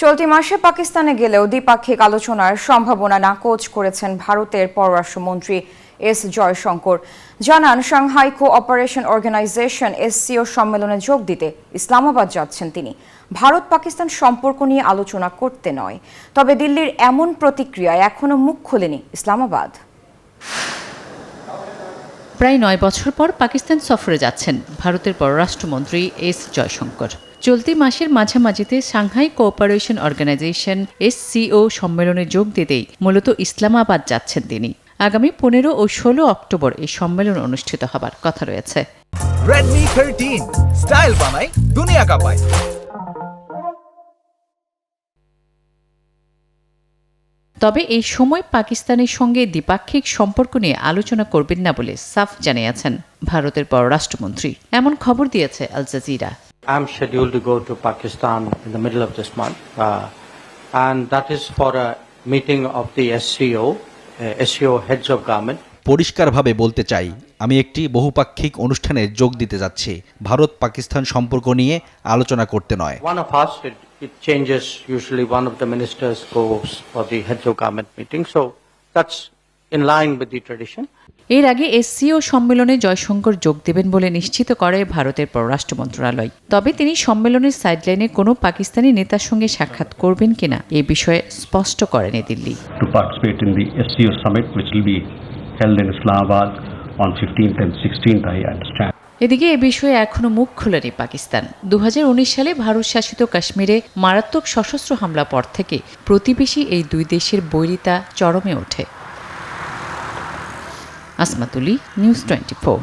চলতি মাসে পাকিস্তানে গেলেও দ্বিপাক্ষিক আলোচনার সম্ভাবনা নাকচ করেছেন ভারতের পররাষ্ট্রমন্ত্রী এস জয়শঙ্কর। জানান, সাংহাই কোঅপারেশন অর্গানাইজেশন SCO সম্মেলনে যোগ দিতে ইসলামাবাদ যাচ্ছেন তিনি। ভারত পাকিস্তান সম্পর্ক নিয়ে আলোচনা করতে নয়। তবে দিল্লির এমন প্রতিক্রিয়ায় এখনো মুখ খোলেনি ইসলামাবাদ। প্রায় 9 বছর পর পাকিস্তান সফরে যাচ্ছেন ভারতের পররাষ্ট্রমন্ত্রী এস জয়শঙ্কর। চলতি মাসের মাঝামাঝিতে সাংহাই কোঅপারেশন অর্গানাইজেশন SCO সম্মেলনে যোগ দিতেই মূলত ইসলামাবাদ যাচ্ছেন তিনি। আগামী 15 ও 16 অক্টোবর এই সম্মেলন অনুষ্ঠিত হবার কথা রয়েছে। Redmi 13 স্টাইল বানাই দুনিয়া কাঁপায়। তবে এই সময় পাকিস্তানের সঙ্গে দ্বিপাক্ষিক সম্পর্ক নিয়ে আলোচনা করবেন না বলে সাফ জানিয়েছেন ভারতের পররাষ্ট্রমন্ত্রী। এমন খবর দিয়েছে Al Jazeera. I'm scheduled to go to Pakistan in the middle of this month, and that is for a meeting of the SCO heads of government. পরিষ্কারভাবে বলতে চাই, আমি একটি বহুপাক্ষিক অনুষ্ঠানে যোগ দিতে যাচ্ছি। ভারত পাকিস্তান সম্পর্ক নিয়ে আলোচনা করতে নয়। One of us, it changes. Usually one of the ministers goes for the heads of government meeting, so that's in line with the tradition. এর আগে SCO সম্মেলনে জয়শঙ্কর যোগ দেবেন বলে নিশ্চিত করে ভারতের পররাষ্ট্র মন্ত্রণালয়। তবে তিনি সম্মেলনের সাইডলাইনে কোনো পাকিস্তানি নেতার সঙ্গে সাক্ষাৎ করবেন কিনা এ বিষয়ে স্পষ্ট করেনি Delhi. To participate in the SCO summit, which will be held in Islamabad on 15th and 16th, I understand. এদিকে এ বিষয়ে এখনো মুখ খোলেনি পাকিস্তান। 2019 সালে ভারত শাসিত কাশ্মীরে মারাত্মক সশস্ত্র হামলা পর থেকে প্রতিবেশী এই দুই দেশের বৈরিতা চরমে ওঠে। আসমাতুলি, নিউজ 24।